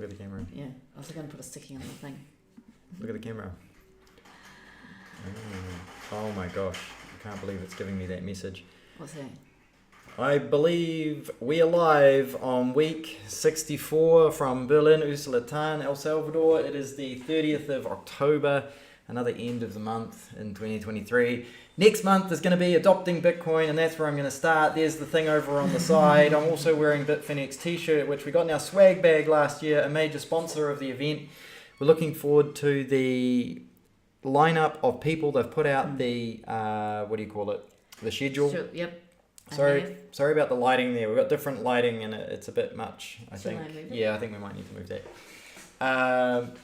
Look at the camera. Yeah, I was going to put a sticky on the thing. Look at the camera. Oh my gosh. I can't believe it's giving me that message. What's that? I believe we are live on week 64 from Berlin, Usulatan, El Salvador. It is the 30th of October, another end of the month in 2023. Next month is going to be adopting Bitcoin, and that's where I'm going to start. There's the thing over on the side. I'm also wearing Bitfinex t-shirt, which we got in our swag bag last year, a major sponsor of the event. We're looking forward to the lineup of people. They've put out the, what do you call it? The schedule. Sure, yep. Sorry about the lighting there. We've got different lighting and it's a bit much, I think. Yeah, I think we might need to move that.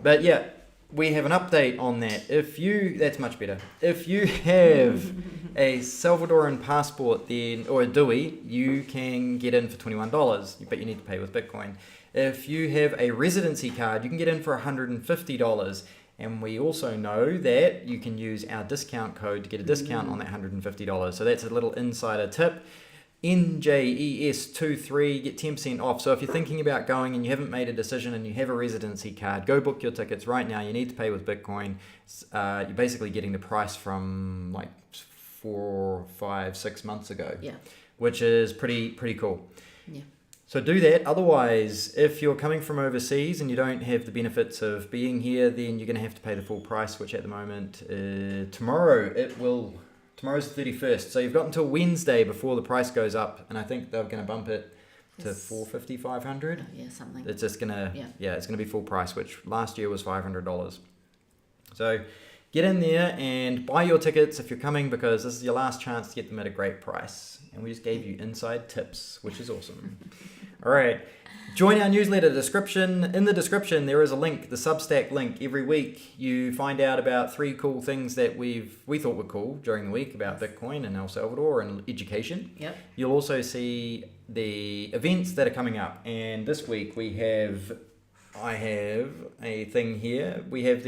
But yeah, we have an update on that. That's much better. If you have a Salvadoran passport then, or a DUI, you can get in for $21, but you need to pay with Bitcoin. If you have a residency card, you can get in for $150. And we also know that you can use our discount code to get a discount on that $150. So that's a little insider tip. NJES23, get 10% off. So if you're thinking about going and you haven't made a decision and you have a residency card, go book your tickets right now. You need to pay with Bitcoin. You're basically getting the price from like 4, 5, 6 months ago, which is pretty cool. Yeah. So do that. Otherwise, if you're coming from overseas and you don't have the benefits of being here, then you're going to have to pay the full price, which at the moment, tomorrow's the 31st. So you've got until Wednesday before the price goes up. And I think they're going to bump it to $450, $500. Yeah, something. It's just going to, it's going to be full price, which last year was $500. So get in there and buy your tickets if you're coming, because this is your last chance to get them at a great price. And we just gave you inside tips, which is awesome. All right. Join our newsletter description. In the description, there is a link, the Substack link. Every week, you find out about 3 cool things that we thought were cool during the week about Bitcoin and El Salvador and education. Yep. You'll also see the events that are coming up. And this week, I have a thing here. We have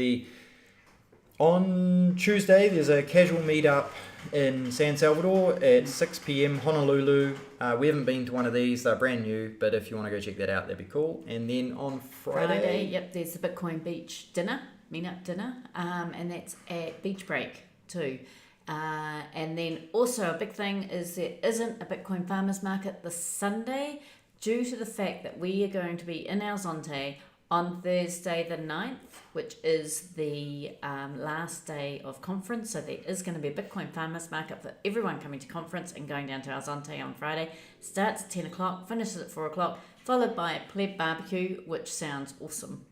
on Tuesday, there's a casual meetup in San Salvador at 6 p.m. Honolulu. We haven't been to one of these. They're brand new, but if you want to go check that out, that'd be cool. And then on Friday, there's the Bitcoin Beach dinner, meetup dinner, and that's at Beach Break too. And then also a big thing is there isn't a Bitcoin farmers market this Sunday due to the fact that we are going to be in El Zonte on Thursday the 9th, which is the last day of conference. So there is going to be a Bitcoin farmers market for everyone coming to conference and going down to El Zonte on Friday. Starts at 10 o'clock, finishes at 4 o'clock, followed by a pleb barbecue, which sounds awesome.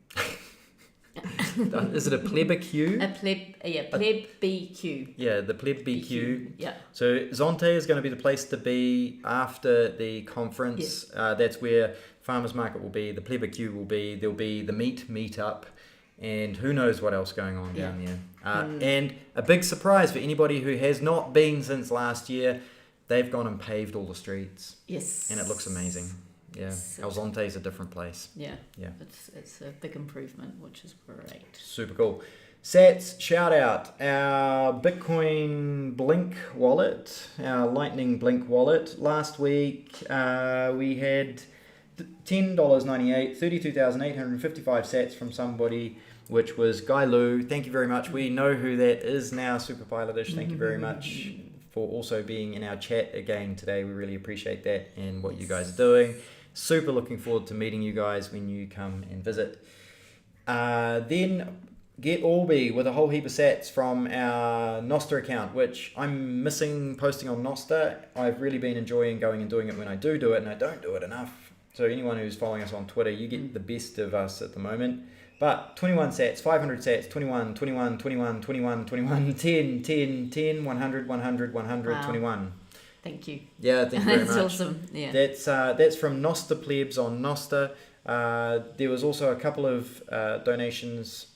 Is it a plebicue? Pleb BQ. Yeah, the pleb BQ. Yeah. So Zonte is going to be the place to be after the conference. Yes. That's where farmers market will be, the plebicue will be, there'll be the meetup, and who knows what else going on down there. And a big surprise for anybody who has not been since last year, they've gone and paved all the streets. Yes. And it looks amazing. Yeah, El Zonte is a different place. Yeah. It's a big improvement, which is great. Super cool. Sats, shout out our Bitcoin Blink wallet, our Lightning Blink wallet. Last week we had $10.98, 32,855 sats from somebody, which was Guy Lu. Thank you very much. We know who that is now, Super Pilotish. Thank you very much for also being in our chat again today. We really appreciate that and what you guys are doing. Super looking forward to meeting you guys when you come and visit. Then get Orbi with a whole heap of sats from our Nostr account, which I'm missing posting on Nostr. I've really been enjoying going and doing it when I do it, and I don't do it enough. So anyone who's following us on Twitter, you get the best of us at the moment. But 21 sats, 500 sats, 21, 21, 21, 21, 21, 10, 10, 10, 100, 100, 100, wow. 21. Thank you. Yeah, thank you very much. That's awesome. Yeah. That's from Nostr Plebs on Nostr. There was also a couple of donations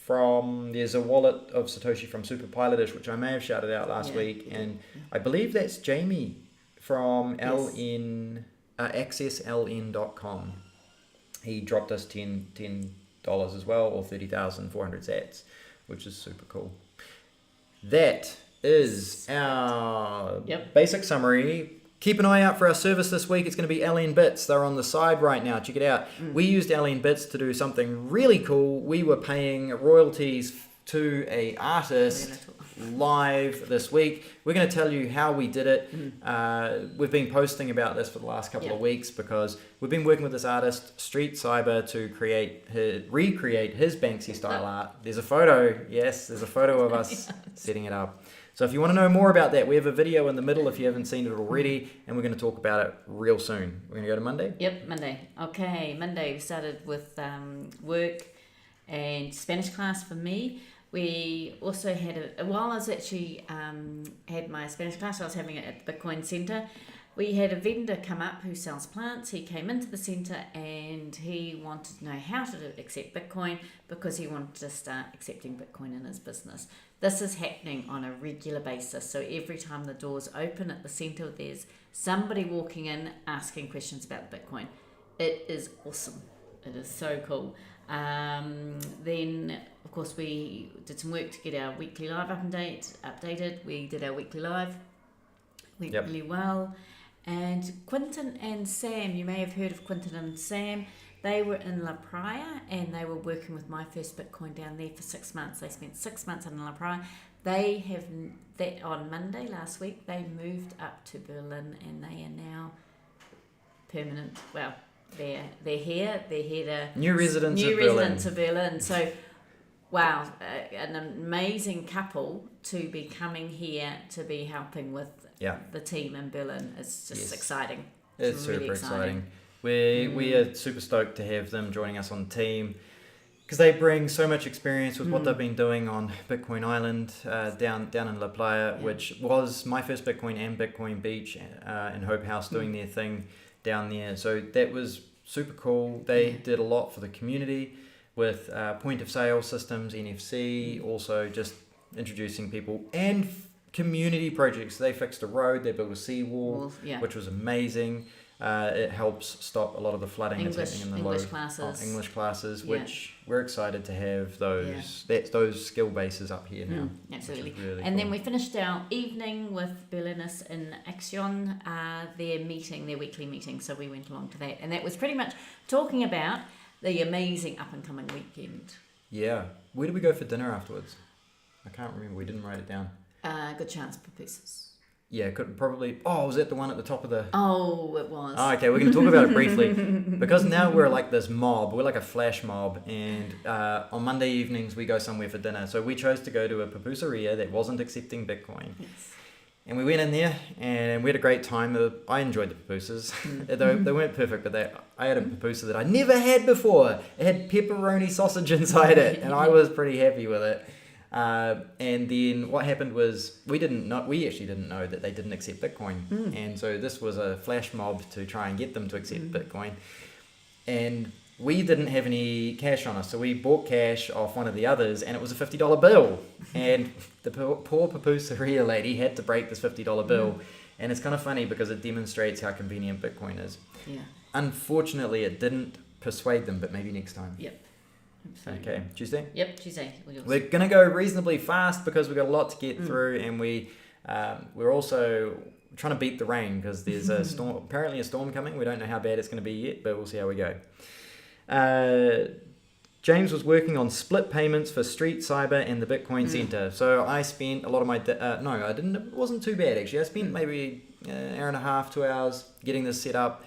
there's a wallet of Satoshi from Super Pilotish, which I may have shouted out last week. And I believe that's Jamie from accessln.com. He dropped us $10 as well, or 30,400 sats, which is super cool. That is our basic summary. keep an eye out for our service this week. It's going to be LNbits. They're on the side right now. Check it out. We used LNbits to do something really cool. We were paying royalties to a artist live this week. We're going to tell you how we did it. We've been posting about this for the last couple of weeks because we've been working with this artist, Street Cyber, to recreate his Banksy style art. There's a photo. Yes, there's a photo of us setting it up. So if you want to know more about that, we have a video in the middle if you haven't seen it already, and we're going to talk about it real soon. We're going to go to Monday? Yep, Monday. Okay, Monday we started with work and Spanish class for me. We also had while I was actually had my Spanish class, I was having it at the Bitcoin Centre. We had a vendor come up who sells plants. He came into the centre and he wanted to know how to accept Bitcoin because he wanted to start accepting Bitcoin in his business. This is happening on a regular basis. So every time the doors open at the centre, there's somebody walking in asking questions about Bitcoin. It is awesome. It is so cool. Then, of course, we did some work to get our weekly live updated. We did our weekly live. Went really well. And Quinton and Sam, you may have heard of Quinton and Sam. They were in La Praia and they were working with My First Bitcoin down there for 6 months. They spent 6 months in La Praia. They have that on Monday last week. They moved up to Berlin and they are now permanent. Well, they're here. They're here to new residents of Berlin. So, wow, an amazing couple to be coming here to be helping with the team in Berlin. It's just exciting. It's really super exciting. We are super stoked to have them joining us on the team because they bring so much experience with what they've been doing on Bitcoin Island down in La Playa, which was My First Bitcoin and Bitcoin Beach and Hope House doing their thing down there. So that was super cool. They did a lot for the community with point of sale systems, NFC, also just introducing people and community projects. They fixed a road, they built a seawall, which was amazing. It helps stop a lot of the flooding that's happening in the English classes, which we're excited to have those skill bases up here now. Absolutely. Really and cool. Then we finished our evening with Berliners in Action, their weekly meeting. So we went along to that, and that was pretty much talking about the amazing up and coming weekend. Yeah. Where did we go for dinner afterwards? I can't remember. We didn't write it down. Good chance for pieces. Yeah, could probably. Oh, was that the one at the top of the? Oh, it was. Oh, okay, we're going to talk about it briefly because now we're like this mob. We're like a flash mob, and on Monday evenings we go somewhere for dinner. So we chose to go to a pupuseria that wasn't accepting Bitcoin, and we went in there and we had a great time. I enjoyed the pupusas. They weren't perfect, but I had a pupusa that I never had before. It had pepperoni sausage inside it, and I was pretty happy with it. And then what happened was we actually didn't know that they didn't accept Bitcoin, and so this was a flash mob to try and get them to accept Bitcoin, and we didn't have any cash on us, so we bought cash off one of the others, and it was a $50 bill, and the poor pupuseria lady had to break this $50 bill, and it's kind of funny because it demonstrates how convenient Bitcoin is. Unfortunately, it didn't persuade them, but maybe next time. Okay, Tuesday? Yep, Tuesday. We're going to go reasonably fast because we've got a lot to get through, and we're also trying to beat the rain because there's apparently a storm coming. We don't know how bad it's going to be yet, but we'll see how we go. James was working on split payments for Street Cyber and the Bitcoin Centre. So I spent a lot of my... no, I didn't. It wasn't too bad, actually. I spent maybe an hour and a half, 2 hours getting this set up.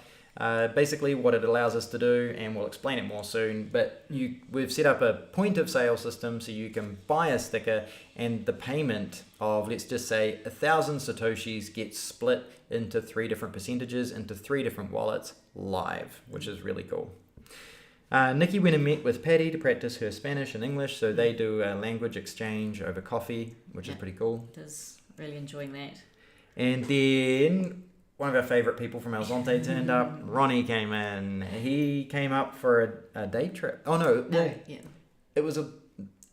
Basically what it allows us to do, and we'll explain it more soon, but we've set up a point of sale system so you can buy a sticker and the payment of, let's just say, 1,000 Satoshis gets split into 3 different percentages into 3 different wallets live, which is really cool. Nikki went and met with Patty to practice her Spanish and English, so they do a language exchange over coffee, which is pretty cool. It is. Really enjoying that. And then one of our favourite people from El Zonte turned up. Ronnie came in. He came up for a day trip. Oh no, it was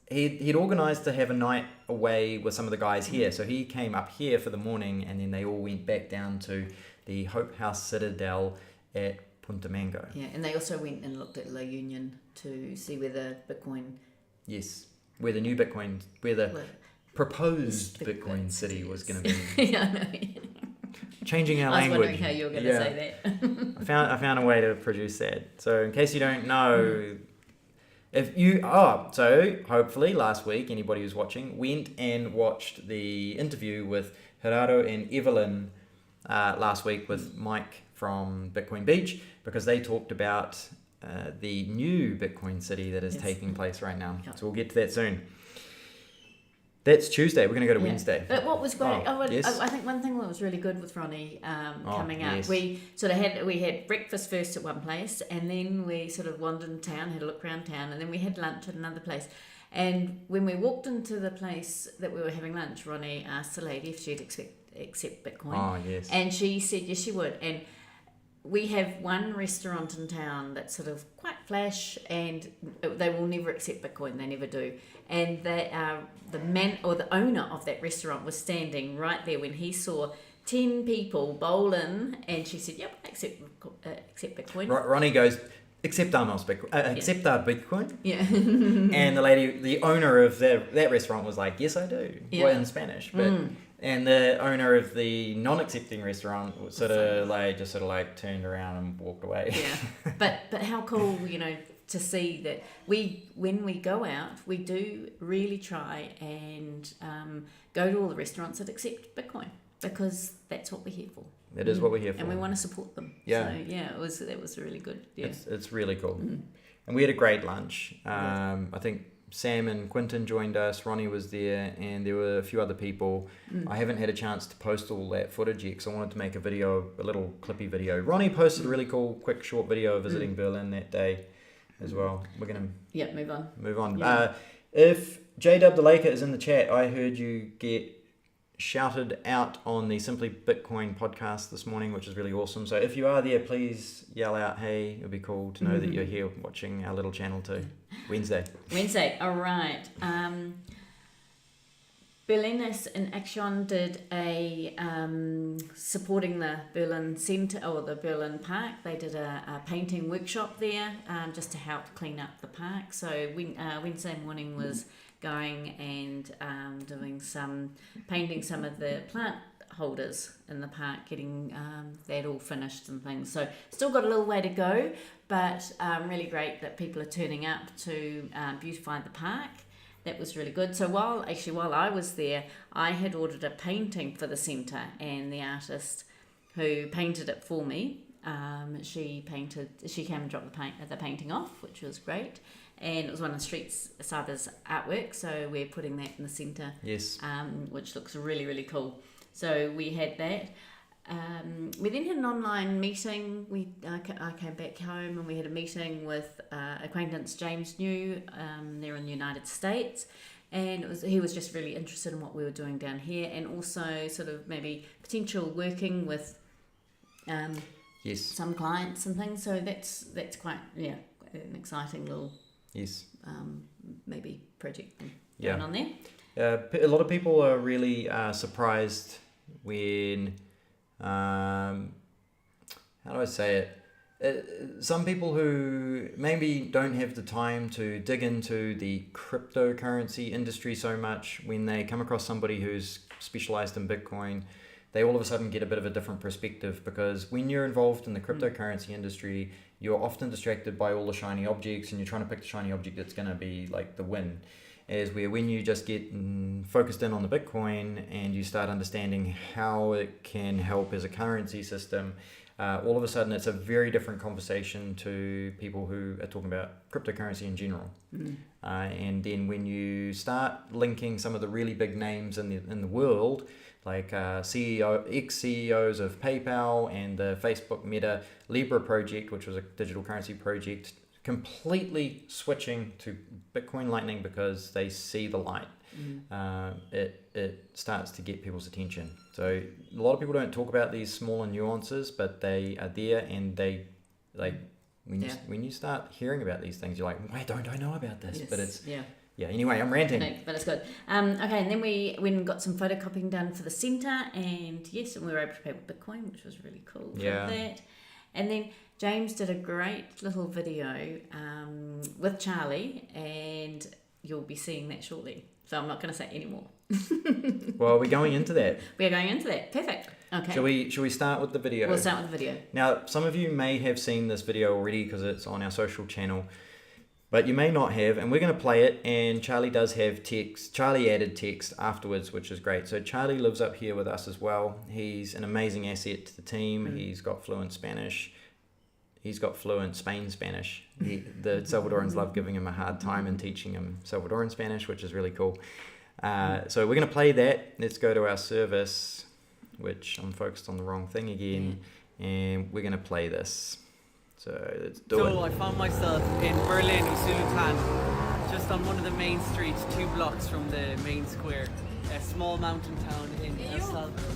he'd organised to have a night away with some of the guys here, so he came up here for the morning, and then they all went back down to the Hope House Citadel at Punta Mango. Yeah, and they also went and looked at La Union to see where the Bitcoin... Yes, where the new Bitcoin... Where the proposed Bitcoin city was going to be. Yeah, I know. changing our I was language. wondering how you were going to say that. I found a way to produce that. So in case you don't know, so hopefully last week anybody who's watching went and watched the interview with Gerardo and Evelyn last week with Mike from Bitcoin Beach, because they talked about the new Bitcoin city that is taking place right now. So we'll get to that soon. That's Tuesday. We're going to go to Wednesday. But what was great, yes. I think one thing that was really good with Ronnie coming up, yes. we had breakfast first at one place, and then we sort of wandered in town, had a look around town, and then we had lunch at another place. And when we walked into the place that we were having lunch, Ronnie asked the lady if she'd accept Bitcoin. Oh, yes. And she said yes, she would. And we have one restaurant in town that's sort of quite flash, and they will never accept Bitcoin. They never do. And the owner of that restaurant was standing right there when he saw 10 people bowl in, and she said, "Yep, accept Bitcoin." Ronnie goes, "Accept our Bitcoin." Yeah. And the owner of that restaurant was like, "Yes, I do." Yeah. Well, in Spanish, but. And the owner of the non-accepting restaurant sort of turned around and walked away. Yeah, but how cool, to see that when we go out, we do really try and go to all the restaurants that accept Bitcoin, because that's what we're here for. That is what we're here for, and we want to support them. Yeah. So that was really good. Yeah, it's really cool. And we had a great lunch. I think Sam and Quinton joined us, Ronnie was there, and there were a few other people. I haven't had a chance to post all that footage yet, because I wanted to make a little clippy video. Ronnie posted a really cool, quick, short video of visiting Berlin that day as well. We're going to move on. Yeah. If JW the Laker is in the chat, I heard you get shouted out on the Simply Bitcoin podcast this morning, which is really awesome. So if you are there, please yell out, "Hey!" It would be cool to know that you're here watching our little channel too. Wednesday. All right. Berliners in Action did a supporting the Berlin Centre or the Berlin Park. They did a painting workshop there just to help clean up the park. So Wednesday morning was going and painting some of the plant holders in the park, getting that all finished and things. So still got a little way to go, but really great that people are turning up to beautify the park. That was really good. So while I was there, I had ordered a painting for the centre, and the artist who painted it for me, she came and dropped the painting off, which was great. And it was one of Sava's artwork, so we're putting that in the centre. Yes. Which looks really, really cool. So we had that. We then had an online meeting. I came back home and we had a meeting with acquaintance James New. They're in the United States, and he was just really interested in what we were doing down here, and also sort of maybe potential working with some clients and things. So that's quite an exciting little maybe project going on there. A lot of people are really surprised when how do I say it? Some people who maybe don't have the time to dig into the cryptocurrency industry so much, when they come across somebody who's specialized in Bitcoin, they all of a sudden get a bit of a different perspective, because when you're involved in the cryptocurrency industry, you're often distracted by all the shiny objects, and you're trying to pick the shiny object that's going to be like the win. As where when you just get focused in on the Bitcoin and you start understanding how it can help as a currency system, all of a sudden it's a very different conversation to people who are talking about cryptocurrency in general. And then when you start linking some of the really big names in the world, like ex-CEOs of PayPal and the Facebook Meta Libra project, which was a digital currency project, completely switching to Bitcoin Lightning because they see the light. It starts to get people's attention. So a lot of people don't talk about these smaller nuances, but they are there, and they when you start hearing about these things, you're like, why don't I know about this? Yes. But it's anyway, I'm ranting. No, but it's good. Okay, and then we went and got some photocopying done for the centre, and we were able to pay with Bitcoin, which was really cool. That. And then James did a great little video with Charlie, and you'll be seeing that shortly. So I'm not going to say any more. Well, we're going into that. We're going into that. Perfect. Okay. Shall we start with the video? We'll start with the video. Now, some of you may have seen this video already because it's on our social channel, but you may not have, and we're going to play it, and Charlie does have text. Charlie added text afterwards, which is great. So Charlie lives up here with us as well. He's an amazing asset to the team. He's got fluent Spanish. He's got fluent Spain Spanish. The Salvadorans love giving him a hard time and teaching him Salvadoran Spanish, which is really cool. So we're going to play that. Let's go to our service, which I'm focused on the wrong thing again, and we're going to play this. So let's do it. So I found myself in Berlin, Usulutan, just on one of the main streets, 2 blocks from the main square, a small mountain town in El Salvador.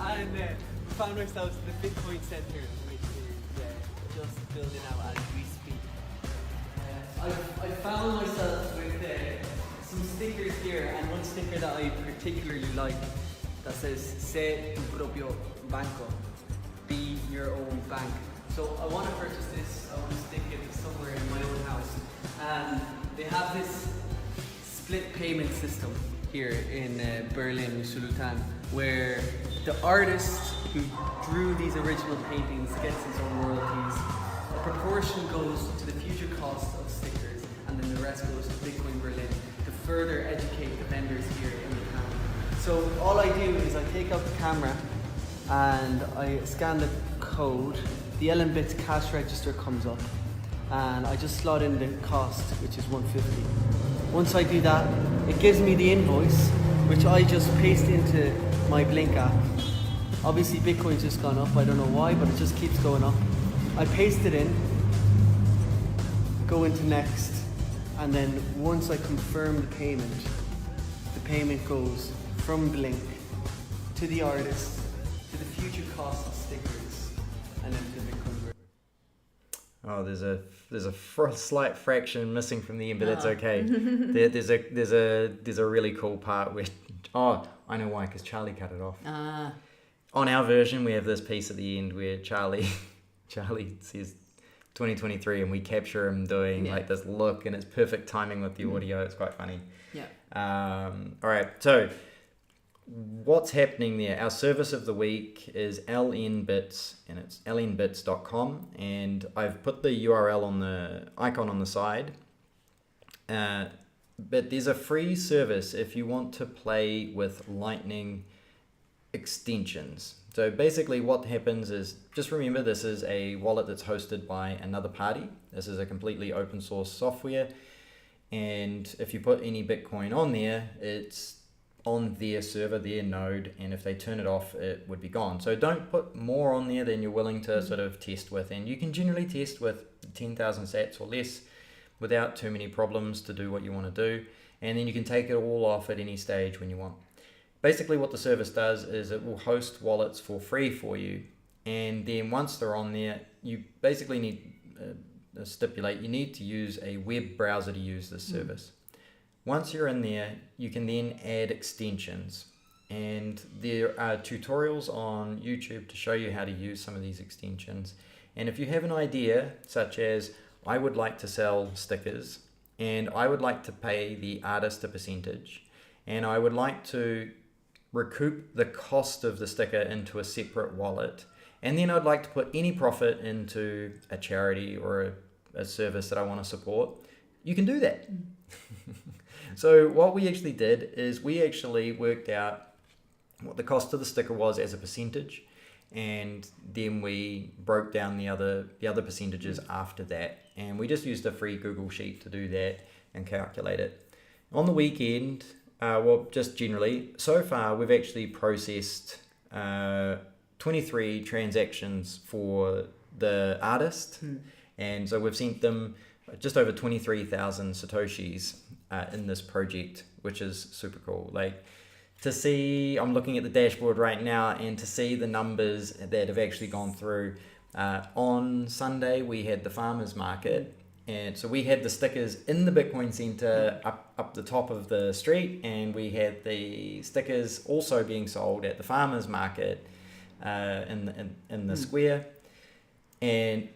And found ourselves at the Bitcoin Center, which is just building out as we speak. I found myself with some stickers here, and one sticker that I particularly like that says "Sé tu propio banco." Be your own bank. So I want to purchase this, I want to stick it somewhere in my own house. And they have this split payment system here in Berlin, Usulutan, where the artist who drew these original paintings gets his own royalties. A proportion goes to the future cost of stickers, and then the rest goes to Bitcoin Berlin to further educate the vendors here in the town. So all I do is I take out the camera and I scan the code, the LNbits cash register comes up, and I just slot in the cost, which is 150. Once I do that, it gives me the invoice, which I just paste into my Blink app. Obviously Bitcoin's just gone up, I don't know why, but it just keeps going up. I paste it in, go into next, and then once I confirm the payment goes from Blink to the artist, to the future cost of stickers, and then to Bitcoin. Oh, there's a slight fraction missing from the end, but that's okay. There's a really cool part where I know why, because Charlie cut it off. On our version, we have this piece at the end where Charlie says 2023, and we capture him doing like this look, and it's perfect timing with the audio. It's quite funny. Yeah. All right, so what's happening there? Our service of the week is LNbits, and it's lnbits.com, and I've put the URL on the icon on the side. But there's a free service if you want to play with Lightning extensions. So basically what happens is, just remember, this is a wallet that's hosted by another party. This is a completely open source software, and if you put any Bitcoin on there, it's on their server, their node, and if they turn it off, it would be gone. So don't put more on there than you're willing to sort of test with, and you can generally test with 10,000 sats or less without too many problems to do what you want to do, and then you can take it all off at any stage when you want. Basically what the service does is it will host wallets for free for you, and then once they're on there, you basically need you need to use a web browser to use this service. Once you're in there, you can then add extensions, and there are tutorials on YouTube to show you how to use some of these extensions. And if you have an idea, such as I would like to sell stickers, and I would like to pay the artist a percentage, and I would like to recoup the cost of the sticker into a separate wallet, and then I'd like to put any profit into a charity or a service that I want to support, you can do that. So what we actually did is we actually worked out what the cost of the sticker was as a percentage, and then we broke down the other percentages after that, and we just used a free Google sheet to do that and calculate it. On the weekend, just generally, so far we've actually processed 23 transactions for the artist, and so we've sent them just over 23,000 Satoshis in this project, which is super cool. Like, to see, I'm looking at the dashboard right now, and to see the numbers that have actually gone through. On Sunday, we had the farmers market, and so we had the stickers in the Bitcoin Center up the top of the street, and we had the stickers also being sold at the farmers market in the square. And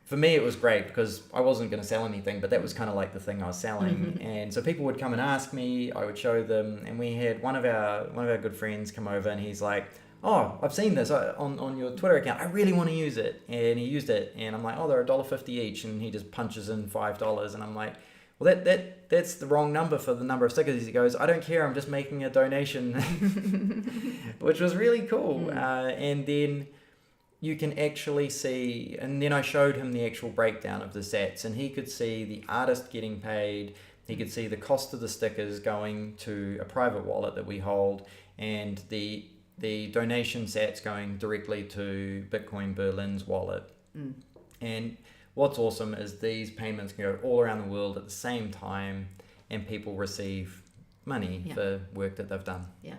for me, it was great because I wasn't going to sell anything, but that was kind of like the thing I was selling. And so people would come and ask me, I would show them, and we had one of our good friends come over, and he's like, oh, I've seen this on your Twitter account. I really want to use it. And he used it, and I'm like, oh, they're $1.50 each, and he just punches in $5, and I'm like, well, that's the wrong number for the number of stickers. He goes, I don't care, I'm just making a donation, which was really cool. And then you can actually see, and then I showed him the actual breakdown of the sats, and he could see the artist getting paid, he could see the cost of the stickers going to a private wallet that we hold, and the donation sats going directly to Bitcoin Berlin's wallet. And what's awesome is these payments can go all around the world at the same time, and people receive money for work that they've done. Yeah,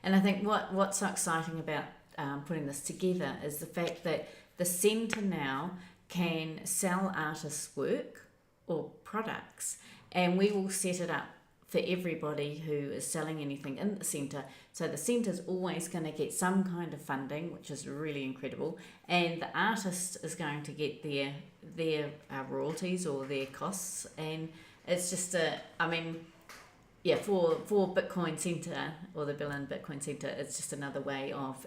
and I think what's so exciting about putting this together is the fact that the centre now can sell artists' work or products, and we will set it up for everybody who is selling anything in the centre. So the centre's always going to get some kind of funding, which is really incredible, and the artist is going to get their royalties or their costs, and it's just for Bitcoin Centre or the Berlin Bitcoin Centre, it's just another way of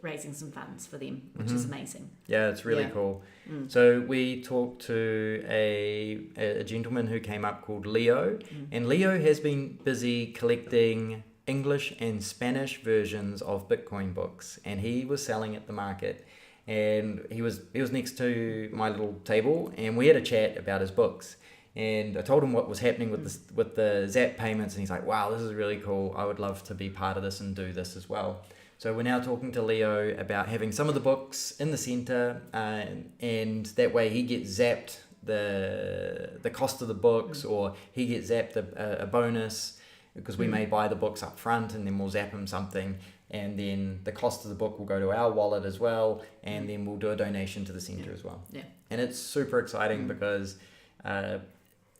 raising some funds for them, which is amazing. Yeah, it's really cool. So we talked to a gentleman who came up called Leo, and Leo has been busy collecting English and Spanish versions of Bitcoin books, and he was selling at the market. And he was next to my little table, and we had a chat about his books. And I told him what was happening with the Zap payments, and he's like, wow, this is really cool. I would love to be part of this and do this as well. So we're now talking to Leo about having some of the books in the centre, and that way he gets zapped the cost of the books, or he gets zapped a bonus, because we may buy the books up front and then we'll zap him something, and then the cost of the book will go to our wallet as well, and then we'll do a donation to the centre as well. Yeah. And it's super exciting because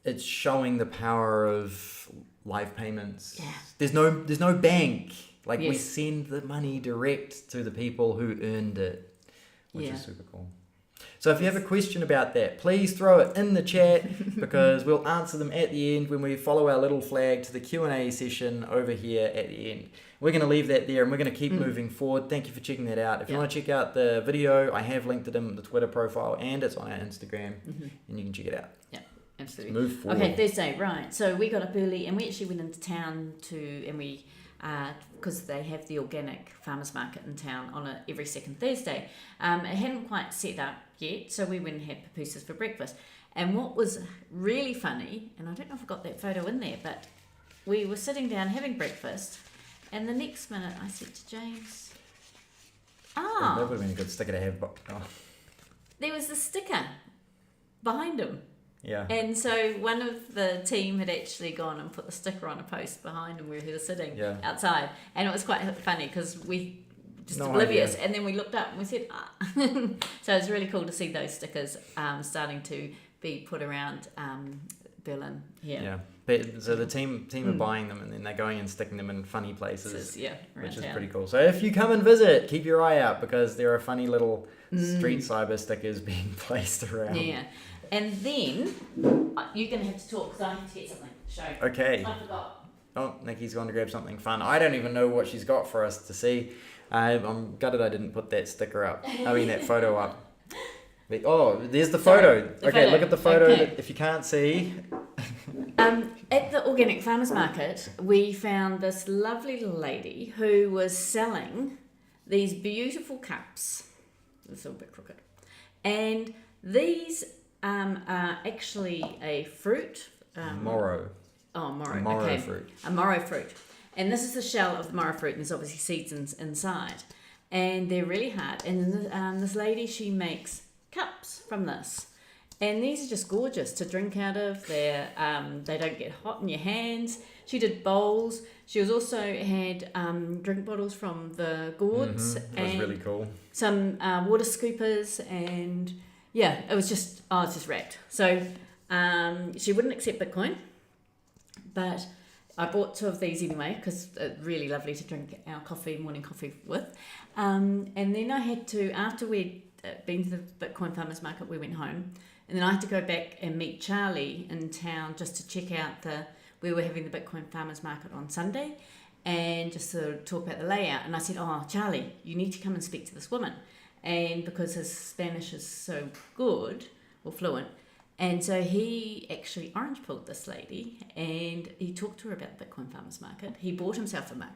it's showing the power of live payments. Yeah. There's no bank. Like we send the money direct to the people who earned it, which is super cool. So if you have a question about that, please throw it in the chat, because we'll answer them at the end when we follow our little flag to the Q&A session over here at the end. We're going to leave that there, and we're going to keep moving forward. Thank you for checking that out. If you want to check out the video, I have linked it in the Twitter profile, and it's on our Instagram, and you can check it out. Yeah, absolutely. Let's move forward. Okay, Thursday, right. So we got up early, and we actually went into town because they have the organic farmers market in town on every second Thursday. It hadn't quite set up yet, so we went and had pupusas for breakfast. And what was really funny, and I don't know if I got that photo in there, but we were sitting down having breakfast, and the next minute I said to James, that would have been a good sticker to have. There was the sticker behind him. Yeah. And so one of the team had actually gone and put the sticker on a post behind him where he was sitting outside. And it was quite funny because we just oblivious. Idea. And then we looked up and we said, So it's really cool to see those stickers starting to be put around Berlin here. Yeah. But, so the team are buying them, and then they're going and sticking them in funny places, which is pretty cool. So if you come and visit, keep your eye out, because there are funny little street cyber stickers being placed around. Yeah. And then you're going to have to talk, because I have to get something to show. Okay. I forgot. Oh, Nikki's gone to grab something fun. I don't even know what she's got for us to see. I'm gutted I didn't put that sticker up. That photo up. Oh, there's the photo. Okay, look at the photo. Okay. If you can't see. At the organic farmers market, we found this lovely little lady who was selling these beautiful cups. It's a little bit crooked. And these are actually a fruit. Morrow. Oh, morrow. A morrow fruit. A morrow fruit. And this is the shell of the morrow fruit, and there's obviously seeds inside. And they're really hard. And this lady, she makes cups from this. And these are just gorgeous to drink out of. They don't get hot in your hands. She did bowls. She also had drink bottles from the gourds. That was really cool. Some water scoopers, and it was just, it's just wrapped. So she wouldn't accept Bitcoin, but I bought 2 of these anyway, because it's really lovely to drink our morning coffee with. And then I had to, after we been to the Bitcoin Farmers Market, we went home. And then I had to go back and meet Charlie in town just to check out we were having the Bitcoin Farmers Market on Sunday, and just to talk about the layout. And I said, oh, Charlie, you need to come and speak to this woman. And because his Spanish is so good, or fluent, and so he actually orange pulled this lady, and he talked to her about the Bitcoin Farmers Market. He bought himself a mug,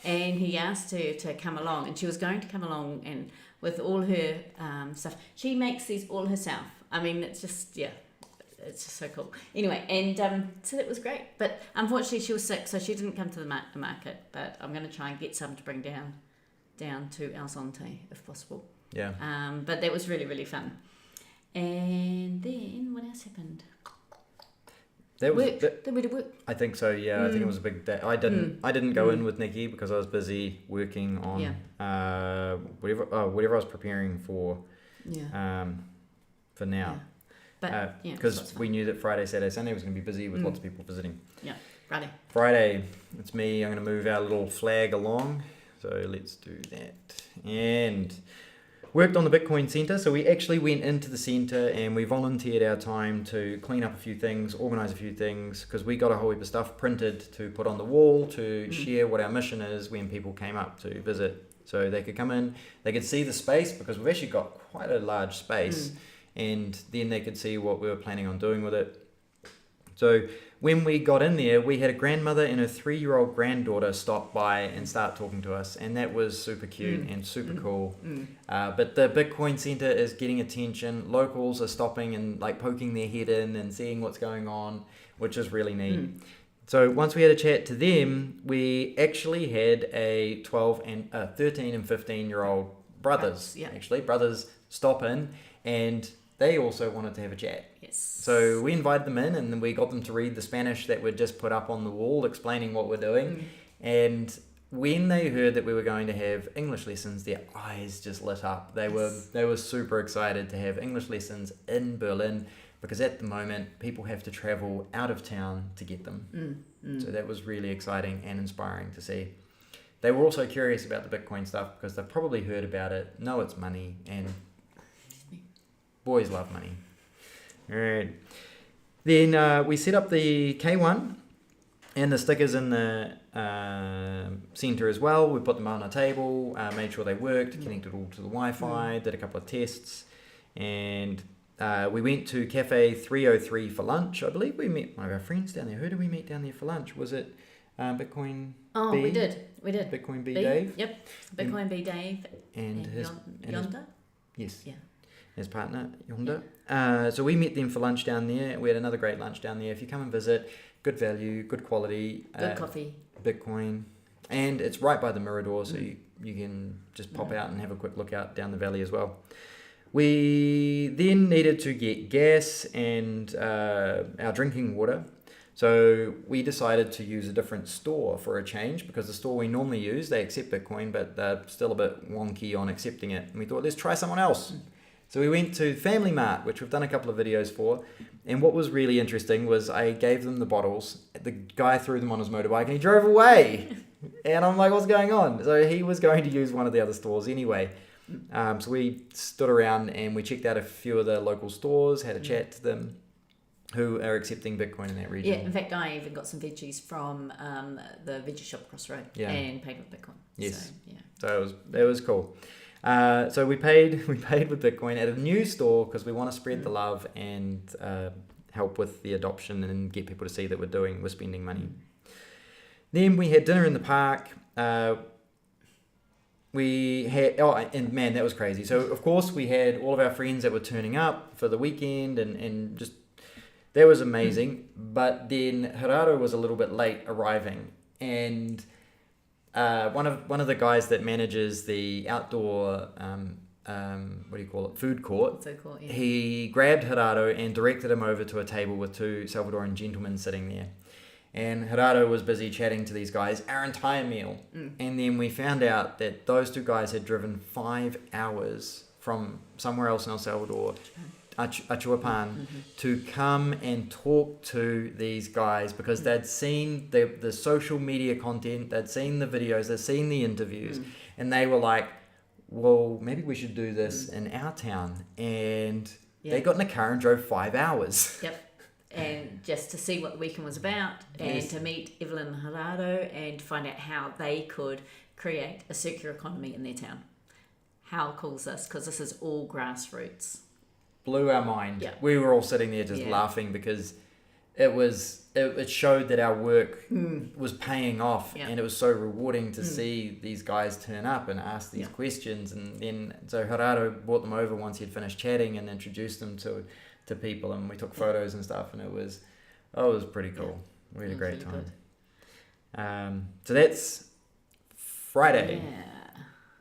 and he asked her to come along, and she was going to come along, and with all her stuff. She makes these all herself. I mean, it's just, yeah, it's just so cool. Anyway, and so that was great. But unfortunately, she was sick, so she didn't come to the market. But I'm going to try and get some to bring down to El Zonte, if possible. Yeah. But that was really, really fun. And then, what else happened? That was Then we did work. I think so. Yeah, I think it was a big day. I didn't go in with Nikki because I was busy working on whatever I was preparing for. Yeah. For now. Yeah. But because we knew that Friday, Saturday, Sunday was going to be busy with lots of people visiting. Yeah. Friday. Friday, it's me. I'm going to move our little flag along. So let's do that. And worked on the Bitcoin Centre. So we actually went into the centre and we volunteered our time to clean up a few things, organise a few things, because we got a whole heap of stuff printed to put on the wall to share what our mission is when people came up to visit. So they could come in, they could see the space, because we've actually got quite a large space, and then they could see what we were planning on doing with it. So when we got in there, we had a grandmother and her 3-year-old granddaughter stop by and start talking to us, and that was super cute and super cool. But the Bitcoin Centre is getting attention. Locals are stopping and like poking their head in and seeing what's going on, which is really neat. So once we had a chat to them, we actually had a 13 and 15-year-old brothers stop in, and they also wanted to have a chat. Yes. So we invited them in, and then we got them to read the Spanish that we'd just put up on the wall explaining what we're doing. And when they heard that we were going to have English lessons, their eyes just lit up. They were super excited to have English lessons in Berlin, because at the moment people have to travel out of town to get them. So that was really exciting and inspiring to see. They were also curious about the Bitcoin stuff because they've probably heard about it, know it's money, and boys love money. All right. Then we set up the K1 and the stickers in the centre as well. We put them on a table, made sure they worked, connected all to the Wi-Fi, did a couple of tests, and we went to Cafe 303 for lunch. I believe we met one of our friends down there. Who did we meet down there for lunch? Was it Bitcoin Oh, B? we did. Bitcoin B Dave? Yep. Bitcoin B Dave. And his Yonder? Yes. Yeah. His partner, Yonder. So we met them for lunch down there. We had another great lunch down there. If you come and visit, good value, good quality. Good coffee. Bitcoin. And it's right by the Mirador, so you can just pop out and have a quick look out down the valley as well. We then needed to get gas and our drinking water. So we decided to use a different store for a change, because the store we normally use, they accept Bitcoin, but they're still a bit wonky on accepting it. And we thought, let's try someone else. So we went to Family Mart, which we've done a couple of videos for. And what was really interesting was I gave them the bottles. The guy threw them on his motorbike and he drove away. And I'm like, what's going on? So he was going to use one of the other stores anyway. So we stood around and we checked out a few of the local stores, had a chat to them, who are accepting Bitcoin in that region. Yeah, in fact, I even got some veggies from the veggie shop across the road and paid with Bitcoin. Yes. So, So it was cool. So we paid with Bitcoin at a new store because we want to spread the love and help with the adoption and get people to see that we're spending money. Then we had dinner in the park. We had, and man, that was crazy. So of course we had all of our friends that were turning up for the weekend, and just that was amazing. But then Gerardo was a little bit late arriving, and one of the guys that manages the outdoor food court, he grabbed Gerardo and directed him over to a table with 2 Salvadoran gentlemen sitting there. And Gerardo was busy chatting to these guys our entire meal. And then we found out that those 2 guys had driven 5 hours from somewhere else in El Salvador, Achuapan, to come and talk to these guys because they'd seen the social media content, they'd seen the videos, they'd seen the interviews, and they were like, well, maybe we should do this in our town. And Yeah. they got in a car and drove 5 hours. Yep. And just to see what the weekend was about, and Yes. to meet Evelyn and Gerardo and find out how they could create a circular economy in their town. How cool is this? Because this is all grassroots. Blew our mind. Yeah. We were all sitting there just Yeah. laughing because it showed that our work was paying off, Yeah. and it was so rewarding to see these guys turn up and ask these Yeah. questions. And then so Gerardo brought them over once he'd finished chatting and introduced them to people, and we took photos and stuff, and it was pretty cool. We had a It was great really time. So that's Friday. Yeah.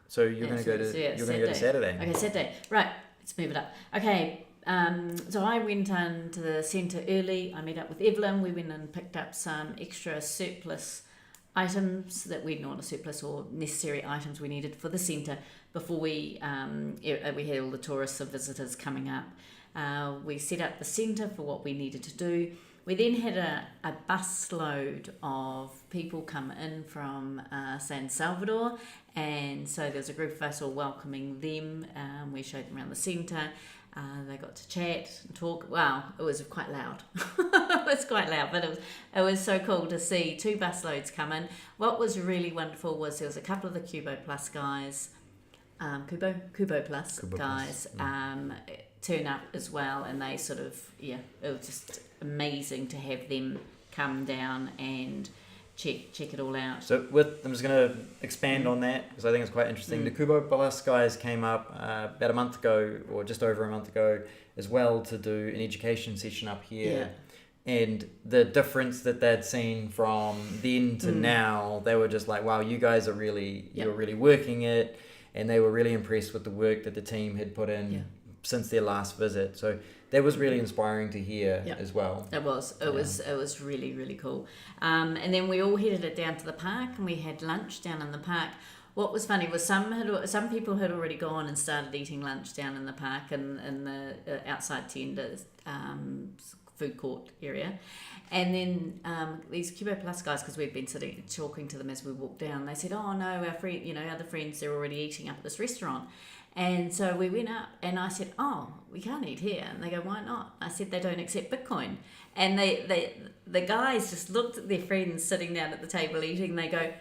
So you're going to go to Saturday. Okay, Saturday. Right, let's move it up. Okay, so I went into the centre early. I met up with Evelyn. We went and picked up some extra surplus items that we not a surplus or necessary items we needed for the centre before we had all the tourists and visitors coming up. We set up the centre for what we needed to do. We then had a bus load of people come in from San Salvador, and so there was a group of us all welcoming them. We showed them around the centre. They got to chat and talk. Wow, it was quite loud. It was quite loud, but it was so cool to see 2 bus loads come in. What was really wonderful was there was a couple of the Kubo Plus guys, Kubo Plus guys, turn up as well, and they sort of it was just amazing to have them come down and check it all out. So I'm just going to expand on that because I think it's quite interesting. The Kubo Plus guys came up about a month ago, or just over a month ago as well, to do an education session up here. Yeah. And the difference that they'd seen from then to now, they were just like, wow, you guys are really, you're really working it. And they were really impressed with the work that the team had put in since their last visit. So that was really inspiring to hear as well. It was really, really cool. And then we all headed it down to the park, and we had lunch down in the park. What was funny was some people had already gone and started eating lunch down in the park and in the outside tenders, food court area. And then these Kubo Plus guys, because we'd been talking to them as we walked down, they said, "Oh no, our friend, other friends, they're already eating up at this restaurant." And so we went up, and I said, "Oh, we can't eat here." And they go, "Why not?" I said, "They don't accept Bitcoin." And the guys just looked at their friends sitting down at the table eating. They go,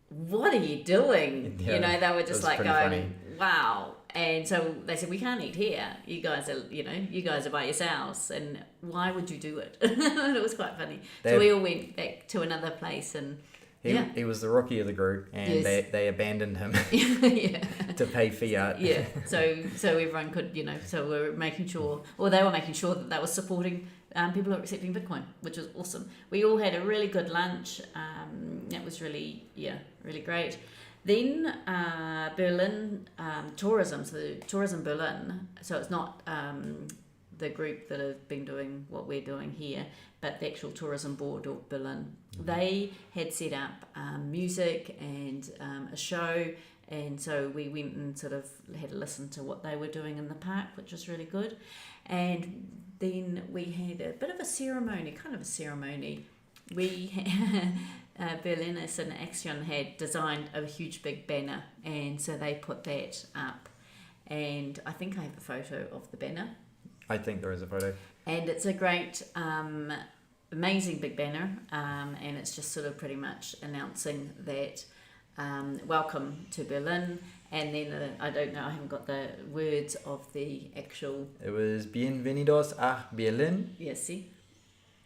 "What are you doing?" Yeah, they were just like going, funny. "Wow." And so they said, "We can't eat here. You guys are by yourselves, and why would you do it?" It was quite funny. So we all went back to another place, and he was the rookie of the group, and they abandoned him to pay fiat. Yeah. So everyone could, so we were making sure, or they were making sure that they were supporting people who are accepting Bitcoin, which was awesome. We all had a really good lunch. That was really great. Then Berlin tourism, so Tourism Berlin. So it's not the group that have been doing what we're doing here, but the actual tourism board of Berlin. They had set up music and a show, and so we went and sort of had a listen to what they were doing in the park, which was really good. And then we had a bit of a ceremony, We Berliners and Action had designed a huge big banner, and so they put that up, and I think I have a photo of the banner. I think there is a photo. And it's a great, amazing big banner, and it's just sort of pretty much announcing that welcome to Berlin. And then I don't know, I haven't got the words of the actual. It was Bienvenidos a Berlin. Yes, see.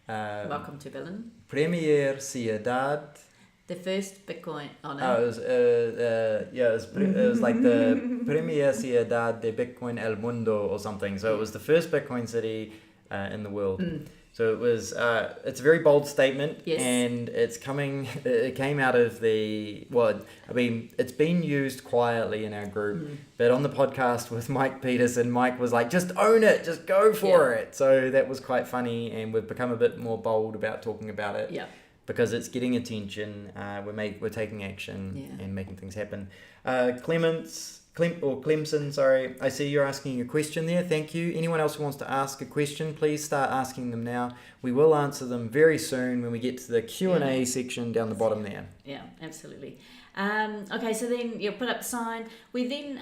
Welcome to Berlin. Premier Ciudad. The first Bitcoin. Oh no. Oh, it was like the Premier Ciudad de Bitcoin El Mundo or something. So it was the first Bitcoin city in the world. So it was. It's a very bold statement, and it came out of it's been used quietly in our group, but on the podcast with Mike Peterson, Mike was like, "Just own it, just go for it." So that was quite funny, and we've become a bit more bold about talking about it. Yeah. Because it's getting attention, we're taking action and making things happen. Clemson, sorry, I see you're asking a question there. Thank you. Anyone else who wants to ask a question, please start asking them now. We will answer them very soon when we get to the Q&A section down the bottom there. Yeah, absolutely. Okay, so then you put up the sign. We then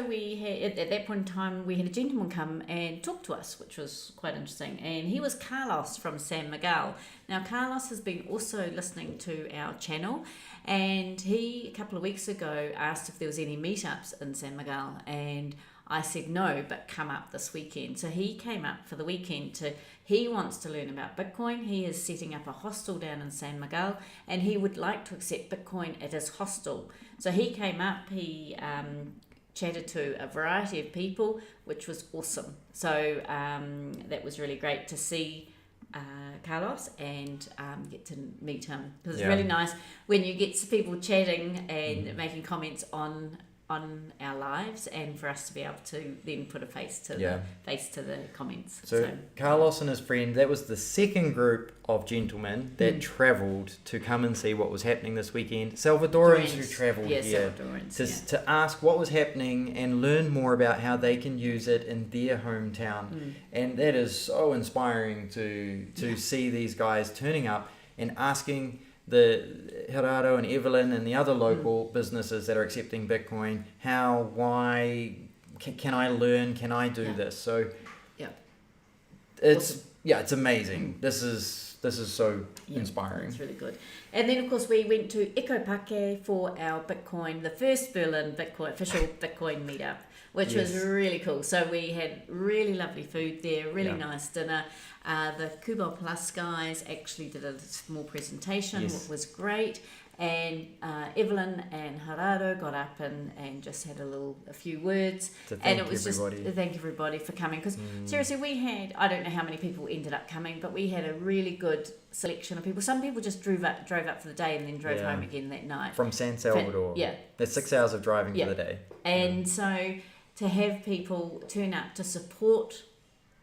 we had at that point in time we had a gentleman come and talk to us, which was quite interesting. And he was Carlos from San Miguel. Now Carlos has been also listening to our channel, and he a couple of weeks ago asked if there was any meetups in San Miguel, and I said no, but come up this weekend. So he came up for the weekend he wants to learn about Bitcoin. He is setting up a hostel down in San Miguel, and he would like to accept Bitcoin at his hostel. So he came up, he chatted to a variety of people, which was awesome. So that was really great to see Carlos and get to meet him. Because it's really nice when you get people chatting and making comments on our lives, and for us to be able to then put a face to the comments. So Carlos and his friend, that was the second group of gentlemen that travelled to come and see what was happening this weekend. Salvadorans who travelled here to ask what was happening and learn more about how they can use it in their hometown. And that is so inspiring to see these guys turning up and asking the Gerardo and Evelyn and the other local businesses that are accepting Bitcoin, why, can I learn, can I do this? So it's amazing. This is so inspiring. It's really good. And then of course we went to Ekopake for our the first Berlin official Bitcoin meetup, which was really cool. So we had really lovely food there, really nice dinner. The Kubo Plus guys actually did a small presentation, which was great. And Evelyn and Gerardo got up and just had a few words. And it was just to thank everybody for coming. Because seriously, we had, I don't know how many people ended up coming, but we had a really good selection of people. Some people just drove up for the day and then drove home again that night. From San Salvador. That's 6 hours of driving for the day. And so to have people turn up to support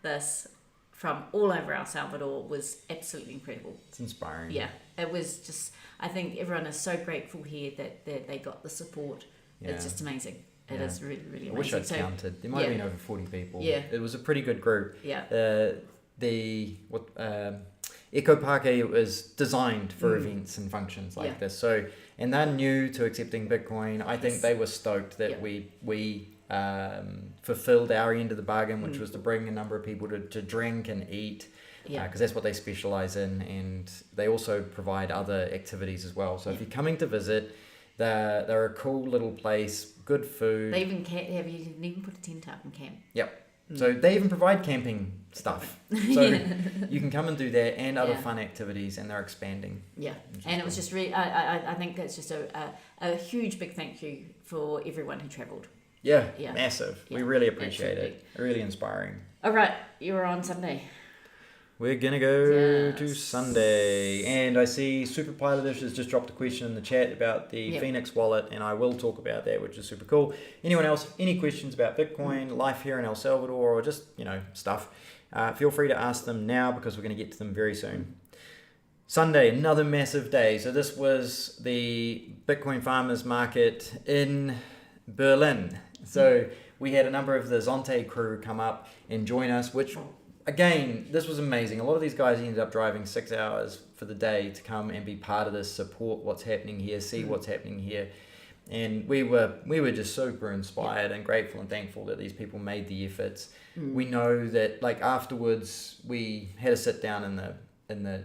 this from all over El Salvador was absolutely incredible. It's inspiring. Yeah, it was just, I think everyone is so grateful here that they got the support. It's just amazing. It is really, really amazing. I wish I'd counted. There might have been over 40 people. Yeah. It was a pretty good group. Yeah. Ekopake was designed for events and functions like this. So, and they're new to accepting Bitcoin. I think they were stoked that we fulfilled our end of the bargain, which was to bring a number of people to drink and eat, because that's what they specialize in, and they also provide other activities as well. So if you're coming to visit, they're a cool little place, good food. They even you can even put a tent up and camp. Yep. So they even provide camping stuff. So you can come and do that and other fun activities, and they're expanding. Yeah. And it was just really, I think it's just a huge big thank you for everyone who travelled. Yeah, massive. Yeah, we really appreciate it. Really inspiring. All right, you're on Sunday. We're going to go to Sunday. And I see Super Pilotish has just dropped a question in the chat about the Phoenix wallet, and I will talk about that, which is super cool. Anyone else, any questions about Bitcoin, life here in El Salvador, or just, stuff, feel free to ask them now, because we're going to get to them very soon. Sunday, another massive day. So this was the Bitcoin farmers market in Berlin. So we had a number of the Zonte crew come up and join us, which, again, this was amazing. A lot of these guys ended up driving 6 hours for the day to come and be part of this, support what's happening here, see what's happening here. And we were just super inspired and grateful and thankful that these people made the efforts. We know that, afterwards, we had a sit down in the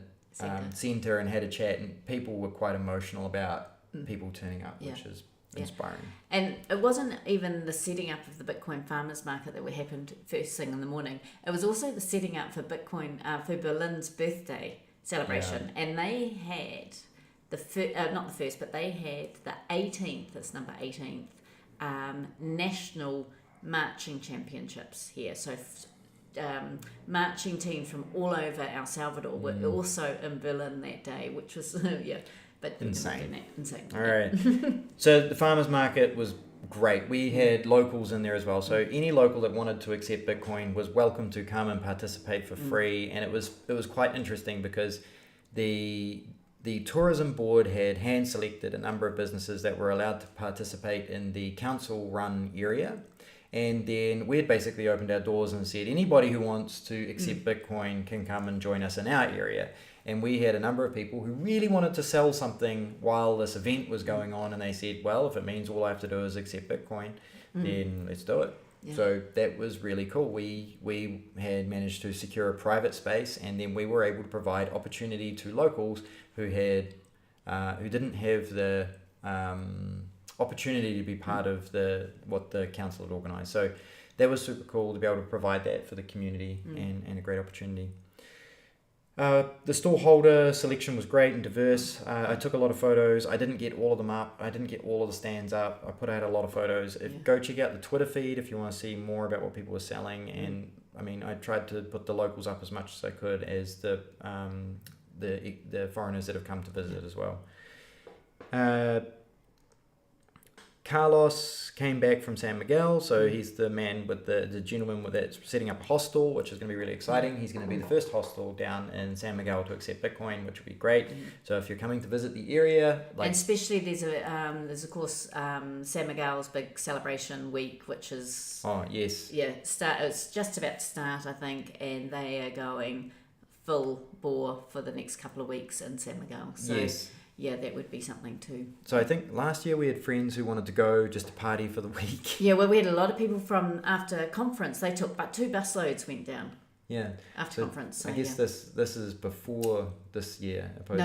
center and had a chat, and people were quite emotional about people turning up, which is inspiring. And it wasn't even the setting up of the Bitcoin farmers market that happened first thing in the morning. It was also the setting up for Bitcoin for Berlin's birthday celebration, and they had not the first, but they had the 18th. That's number 18th. National marching championships here. So. Marching teams from all over El Salvador were also in Berlin that day, which was but insane. All right. So the farmers market was great. We had locals in there as well. So any local that wanted to accept Bitcoin was welcome to come and participate for free. And it was quite interesting, because the tourism board had hand selected a number of businesses that were allowed to participate in the council run area. And then we had basically opened our doors and said, anybody who wants to accept Bitcoin can come and join us in our area. And we had a number of people who really wanted to sell something while this event was going on. And they said, well, if it means all I have to do is accept Bitcoin, then let's do it. Yeah. So that was really cool. We had managed to secure a private space, and then we were able to provide opportunity to locals who didn't have the opportunity to be part of what the council had organised. So that was super cool to be able to provide that for the community and a great opportunity. The store holder selection was great and diverse. I took a lot of photos. I didn't get all of them up. I didn't get all of the stands up. I put out a lot of photos. Go check out the Twitter feed if you want to see more about what people were selling. And I mean, I tried to put the locals up as much as I could as the foreigners that have come to visit as well. Carlos came back from San Miguel, so he's the man with the gentleman that's setting up a hostel, which is going to be really exciting. He's going to be the first hostel down in San Miguel to accept Bitcoin, which would be great. So if you're coming to visit the area, and especially there's of course San Miguel's big celebration week, which is it's just about to start, I think, and they are going full bore for the next couple of weeks in San Miguel. So yeah, that would be something too. So I think last year we had friends who wanted to go just to party for the week. Yeah, well, we had a lot of people from after conference. They took, but 2 busloads went down. Yeah. After conference. So I guess this is before this year. No.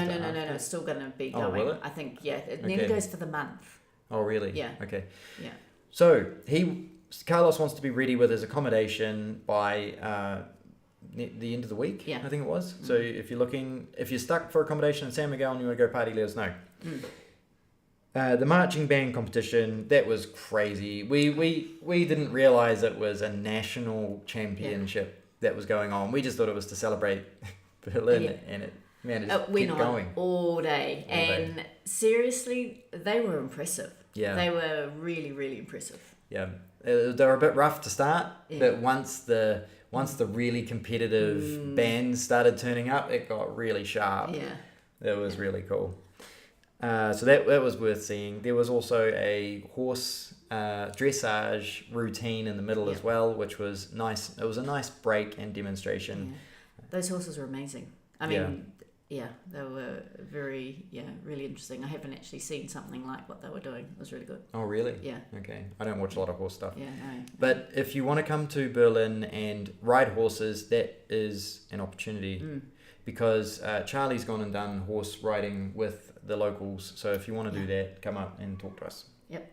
It's still going to be going. Oh, will it? I think, it nearly goes for the month. Oh, really? Yeah. Okay. Yeah. So Carlos wants to be ready with his accommodation by the end of the week, I think it was. So if you're stuck for accommodation in San Miguel and you want to go party, let us know. The marching band competition, that was crazy. We didn't realize it was a national championship that was going on. We just thought it was to celebrate Berlin, and it went kept on going all day. Seriously, they were impressive. Yeah, they were really, really impressive. Yeah, they were a bit rough to start, but once the really competitive bands started turning up, it got really sharp. Yeah, it was really cool. So that was worth seeing. There was also a horse dressage routine in the middle as well, which was nice. It was a nice break and demonstration. Those horses were amazing. I mean, they were very, really interesting. I haven't actually seen something like what they were doing. It was really good. Oh, really? Yeah. Okay. I don't watch a lot of horse stuff. Yeah, no. But if you want to come to Berlin and ride horses, that is an opportunity because Charlie's gone and done horse riding with the locals. So if you want to do that, come up and talk to us. Yep.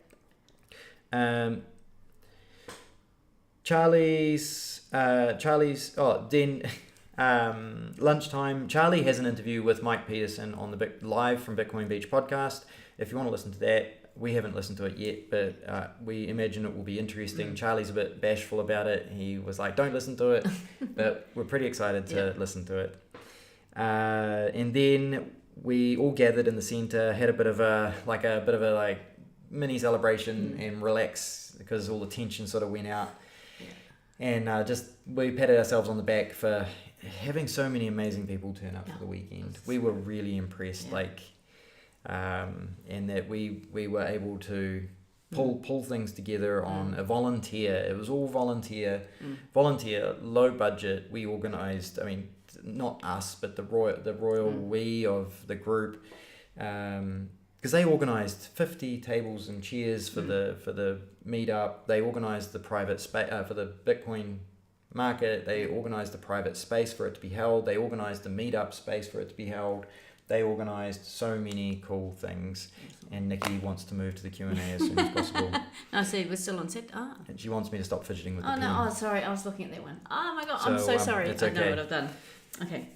Lunchtime, Charlie has an interview with Mike Peterson on the live from Bitcoin Beach podcast. If you want to listen to that, we haven't listened to it yet, but we imagine it will be interesting. Charlie's a bit bashful about it. He was like, don't listen to it, but we're pretty excited to listen to it. And then we all gathered in the center, had a bit of a mini celebration and relax because all the tension sort of went out. And we patted ourselves on the back for having so many amazing people turn up for the weekend. We were really impressed, and that we were able to pull things together on a volunteer. It was all volunteer, low budget. We organised. I mean, not us, but the royal we of the group. Because they organised 50 tables and chairs for the meetup. They organised the private space for the Bitcoin market. They organised the private space for it to be held. They organised the meetup space for it to be held. They organised so many cool things. And Nikki wants to move to the Q&A as soon as possible. No, see, we're still on set. And she wants me to stop fidgeting with the pen. No, sorry, I was looking at that one. Oh my God, I'm so sorry. It's okay. I know what okay. I've done. Okay.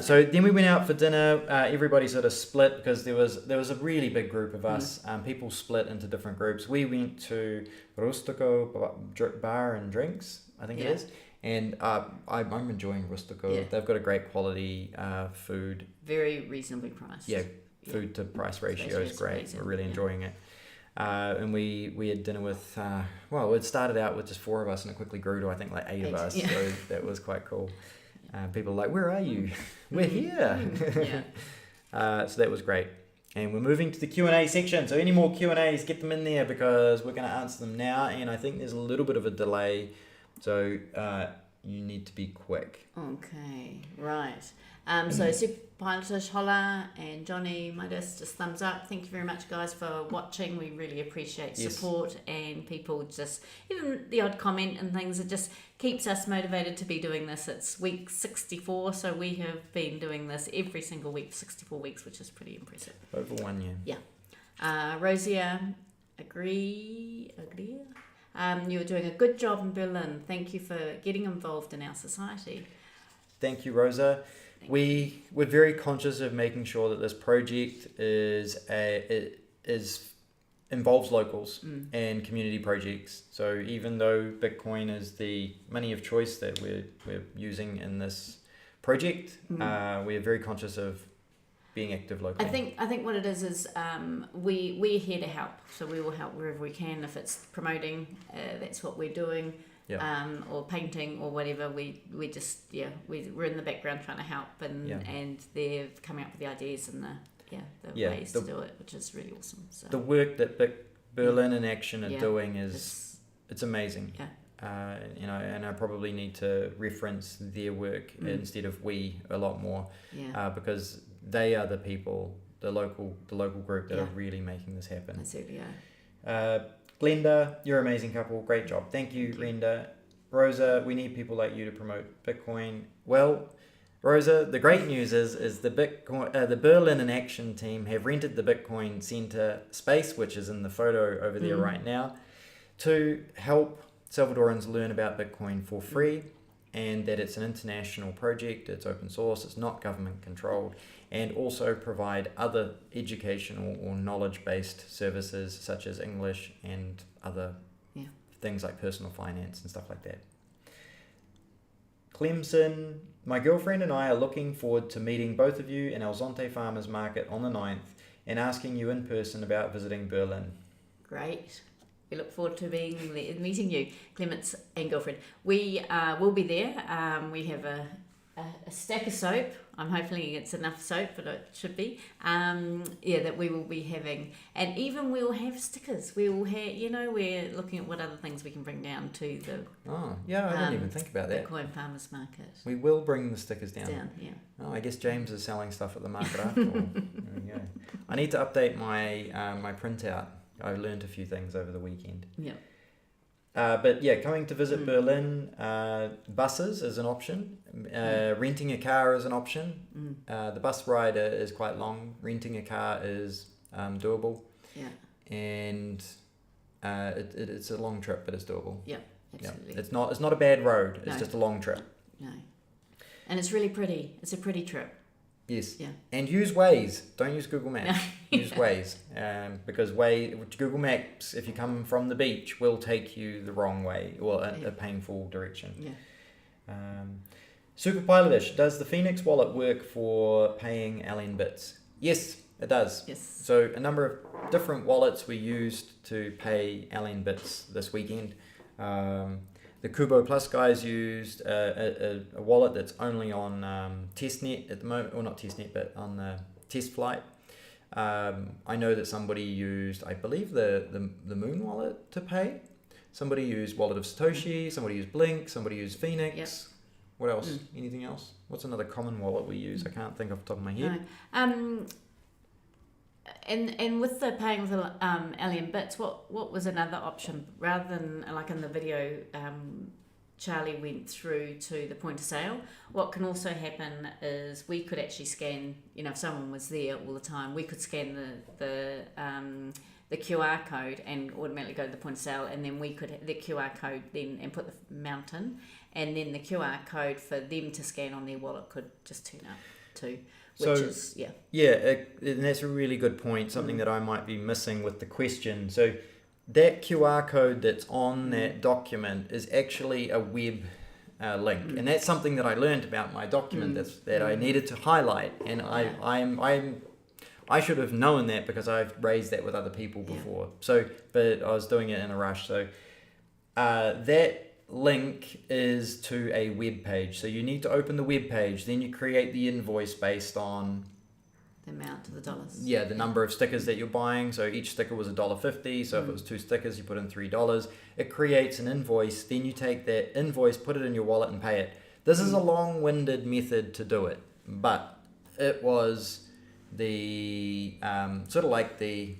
So then we went out for dinner. Everybody sort of split because there was a really big group of us. People split into different groups. We went to Rustico Bar and Drinks, I think it is. And I'm enjoying Rustico. Yeah. They've got a great quality food. Very reasonably priced. Yeah, food to price ratio is great. Amazing. We're really enjoying it. And we had dinner with, it started out with just 4 of us and it quickly grew to I think like 8 of us. Yeah. So that was quite cool. People are like, where are you? We're here. Yeah. So that was great. And we're moving to the Q&A section. So any more Q&As, get them in there because we're going to answer them now. And I think there's a little bit of a delay. So you need to be quick. Okay, right. So Super Pilotish, Holla, and Johnny Midas, just thumbs up. Thank you very much, guys, for watching. We really appreciate support and people just, even the odd comment and things, it just keeps us motivated to be doing this. It's week 64, so we have been doing this every single week for 64 weeks, which is pretty impressive. Over 1 year. Yeah. Rosia, agree. You're doing a good job in Berlin. Thank you for getting involved in our society. Thank you, Rosa. We're very conscious of making sure that this project involves locals and community projects. So even though Bitcoin is the money of choice that we're using in this project, we're very conscious of being active locally. I think what it is we're here to help. So we will help wherever we can. If it's promoting, that's what we're doing. Or painting or whatever, we're in the background trying to help, and they're coming up with the ideas and the ways to do it, which is really awesome. So the work that Berlin in Action are doing it's amazing. And I probably need to reference their work instead of we a lot more, because they are the people, the local group that are really making this happen. Absolutely, Glenda, you're an amazing couple. Great job. Thank you, Glenda. Rosa, we need people like you to promote Bitcoin. Well, Rosa, the great news is the Berlin in Action team have rented the Bitcoin Center space, which is in the photo over there right now, to help Salvadorans learn about Bitcoin for free, and that it's an international project, it's open source, it's not government controlled, and also provide other educational or knowledge-based services such as English and other things like personal finance and stuff like that. Clemson, my girlfriend and I are looking forward to meeting both of you in El Zonte Farmers Market on the 9th and asking you in person about visiting Berlin. Great. We look forward to meeting you, Clements and girlfriend. We will be there. We have a stack of soap. I'm hoping it's enough soap, but it should be. That we will be having, and even we'll have stickers. We will have, we're looking at what other things we can bring down to the. Oh, yeah, I didn't even think about that. Bitcoin Farmers Market. We will bring the stickers down. Yeah. Oh, I guess James is selling stuff at the market after all. There we go. I need to update my my printout. I learned a few things over the weekend. Yeah. But coming to visit Berlin, buses is an option. Renting a car is an option. The bus ride is quite long. Renting a car is doable. Yeah. And it's a long trip, but it's doable. Yeah, absolutely. Yeah. It's not a bad road. It's just a long trip. No. And it's really pretty. It's a pretty trip. Yes. Yeah. And use Waze. Don't use Google Maps. Use Waze. Because Google Maps, if you come from the beach, will take you the wrong way or a painful direction. Yeah. Super Pilotish, does the Phoenix wallet work for paying LNbits? Yes, it does. Yes. So a number of different wallets we used to pay LNbits this weekend. The Kubo Plus guys used a wallet that's only on testnet at the moment, or not testnet, but on the test flight. I know that somebody used, I believe, the Moon wallet to pay. Somebody used Wallet of Satoshi. Somebody used Blink. Somebody used Phoenix. Yep. What else? Anything else? What's another common wallet we use? I can't think off the top of my head. No. And with the paying with LNbits, what was another option rather than like in the video? Charlie went through to the point of sale. What can also happen is we could actually scan. If someone was there all the time, we could scan the QR code and automatically go to the point of sale, and then we could the QR code then and put the amount in, and then the QR code for them to scan on their wallet could just turn up too. And that's a really good point, something that I might be missing with the question. So that QR code that's on that document is actually a web link, and that's something that I learned about my document that I needed to highlight, and I should have known that because I've raised that with other people before. So, but I was doing it in a rush. So that link is to a web page. So you need to open the web page, then you create the invoice based on the amount of the dollars. Yeah, the number of stickers that you're buying. So each sticker was $1.50. So if it was 2 stickers, you put in $3. It creates an invoice. Then you take that invoice, put it in your wallet, and pay it. This is a long-winded method to do it, but it was the sort of like the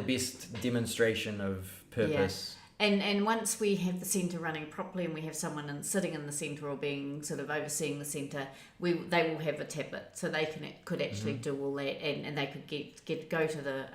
best demonstration of purpose. And once we have the centre running properly and we have someone sitting in the centre or being sort of overseeing the centre, they will have a tablet, so they could actually do all that, and they could go to the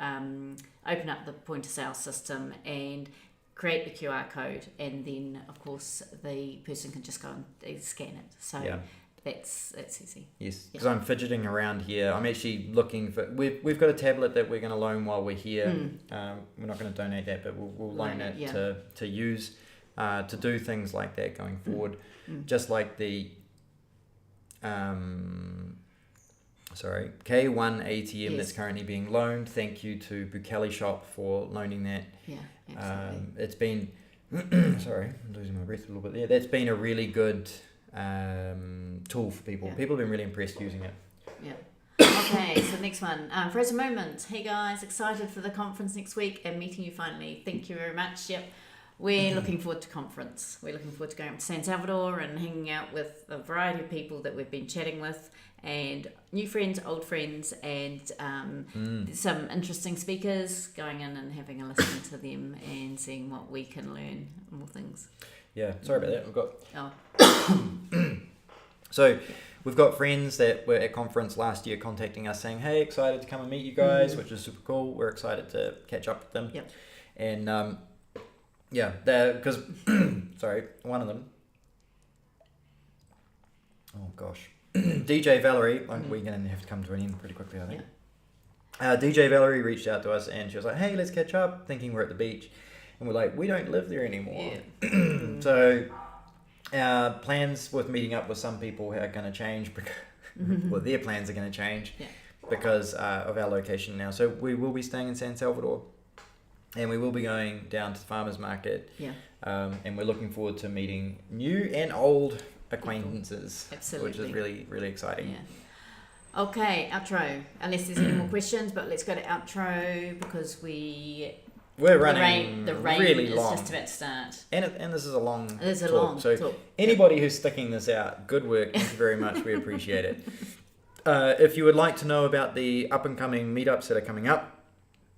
open up the point of sale system and create the QR code, and then of course the person can just go and scan it. So that's easy. Yes, because I'm fidgeting around here. I'm actually looking for. We've got a tablet that we're going to loan while we're here. We're not going to donate that, but we'll loan it to use to do things like that going forward. Just like the K1 ATM that's currently being loaned. Thank you to Bukali Shop for loaning that. Yeah, absolutely. It's been sorry, I'm losing my breath a little bit there. That's been a really good tool for people. People have been really impressed using it. Okay, so next one. Fraser Moment. Hey guys, excited for the conference next week and meeting you finally. Thank you very much. We're looking forward to conference. We're looking forward to going up to San Salvador and hanging out with a variety of people that we've been chatting with, and new friends, old friends, and some interesting speakers, going in and having a listen to them and seeing what we can learn, more things. Yeah, sorry about that. We've got so we've got friends that were at conference last year contacting us saying, hey, excited to come and meet you guys, which is super cool. We're excited to catch up with them. And because sorry, one of them, oh gosh, DJ Valerie, we're going to have to come to an end pretty quickly, I think. DJ Valerie reached out to us and she was like, hey, let's catch up, thinking we're at the beach. And we're like, we don't live there anymore. So our plans with meeting up with some people are going to change because well, their plans are going to change because of our location now. So we will be staying in San Salvador, and we will be going down to the farmers market. And we're looking forward to meeting new and old acquaintances, which is really, really exciting. Okay, outro. Unless there's any more questions, but let's go to outro because we're running the rain really is long. just about to start. And this is a long talk. Long so anybody who's sticking this out, good work. Thank you very much. We appreciate it. If you would like to know about the up-and-coming meetups that are coming up,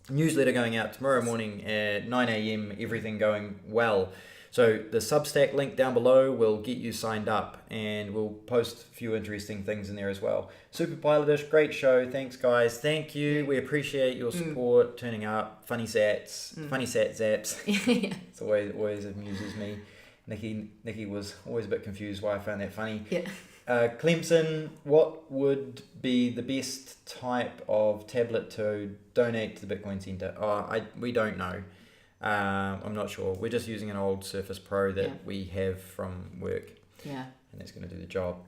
newsletter going out tomorrow morning at 9 a.m, everything going well. So the Substack link down below will get you signed up, and we'll post a few interesting things in there as well. Super Pilotish, great show. Thanks, guys. Thank you. We appreciate your support, turning up. Funny sat zaps. It's always amuses me. Nikki was always a bit confused why I found that funny. Clemson, what would be the best type of tablet to donate to the Bitcoin Center? We don't know. I'm not sure. We're just using an old Surface Pro that we have from work. And that's going to do the job.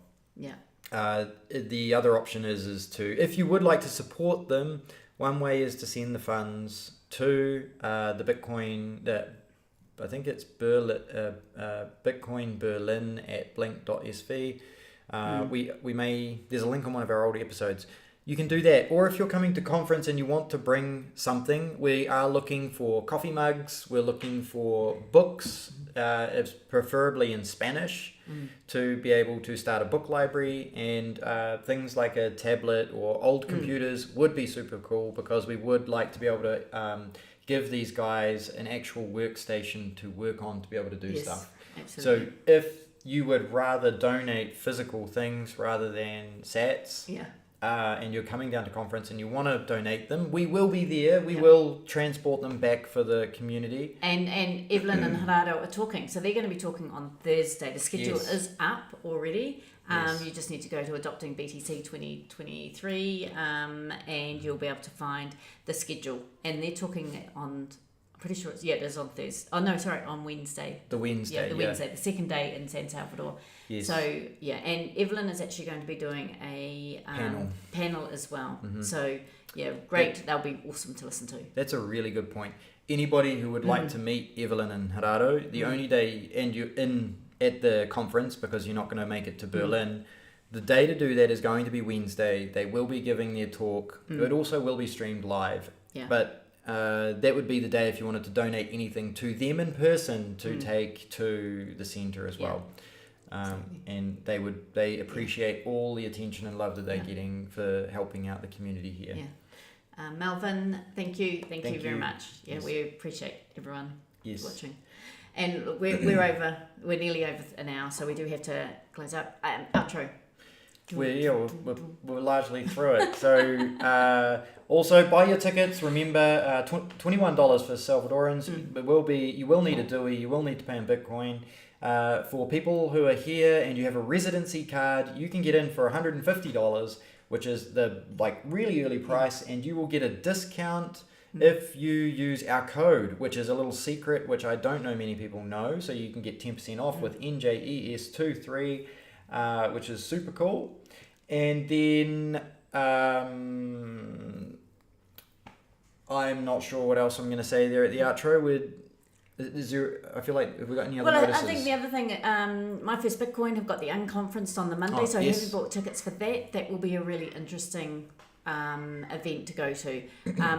The other option is to, if you would like to support them, one way is to send the funds to the Bitcoin, I think it's Bitcoin Berlin at blink.sv. There's a link on one of our older episodes. You can do that. Or if you're coming to conference and you want to bring something, we are looking for coffee mugs. We're looking for books, it's preferably in Spanish, to be able to start a book library, and things like a tablet or old computers would be super cool, because we would like to be able to give these guys an actual workstation to work on to be able to do stuff. Absolutely. So if you would rather donate physical things rather than sats, and you're coming down to conference and you want to donate them, we will be there. We will transport them back for the community. And Evelyn and Gerardo are talking. So they're going to be talking on Thursday. The schedule is up already. You just need to go to Adopting BTC 2023 and you'll be able to find the schedule. And they're talking on... I'm pretty sure it is on Thursday. Oh no, sorry, on Wednesday. Wednesday, the second day in San Salvador. So and Evelyn is actually going to be doing a panel as well. So great. That'll be awesome to listen to. That's a really good point. Anybody who would like to meet Evelyn and Gerardo, the only day, and you're in at the conference because you're not going to make it to Berlin, The day to do that is going to be Wednesday. They will be giving their talk. It also will be streamed live. Yeah. But that would be the day if you wanted to donate anything to them in person to take to the centre as well. And they appreciate all the attention and love that they're getting for helping out the community here. Yeah. Melvin, thank you very much. Yeah, Yes. we appreciate everyone watching. And we're nearly over an hour, so we do have to close up. Outro. We're largely through it. So also buy your tickets. Remember, $21 for Salvadorans. You will need a DUI. You will need to pay in Bitcoin. For people who are here and you have a residency card, you can get in for $150, which is the really early price, and you will get a discount if you use our code, which is a little secret, which I don't know many people know. So you can get 10% off with NJES23. Which is super cool. And then I'm not sure what else I'm going to say there at the outro. I feel like, have we got any other notices? I think the other thing, My First Bitcoin have got the unconference on the Monday, so yes. have you bought tickets for that? That will be a really interesting event to go to.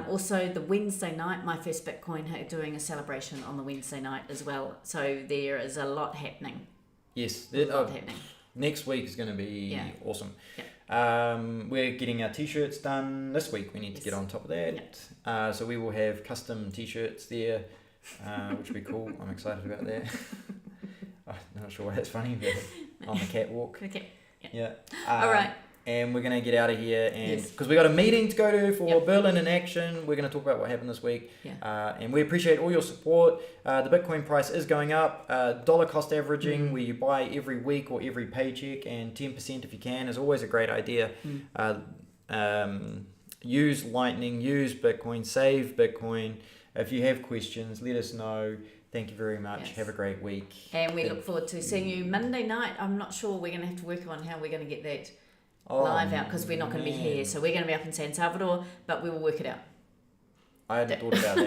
Also, the Wednesday night, My First Bitcoin are doing a celebration on the Wednesday night as well. So there is a lot happening. Yes, happening. Next week is going to be awesome. Yeah. We're getting our t-shirts done this week. We need to get on top of that. So we will have custom t-shirts there, which will be cool. I'm excited about that. I'm not sure why that's funny, but on the catwalk. Okay. Yeah. All right. And we're going to get out of here, and because we got a meeting to go to for Berlin in Action, we're going to talk about what happened this week. And we appreciate all your support. The Bitcoin price is going up. Dollar cost averaging, where you buy every week or every paycheck, and 10% if you can, is always a great idea. Use Lightning, use Bitcoin, save Bitcoin. If you have questions, let us know. Thank you very much. Yes. Have a great week. And we look forward to seeing you Monday night. I'm not sure, we're going to have to work on how we're going to get that live out, because we're not going to be here. So we're going to be up in San Salvador, but we will work it out. I hadn't thought about that.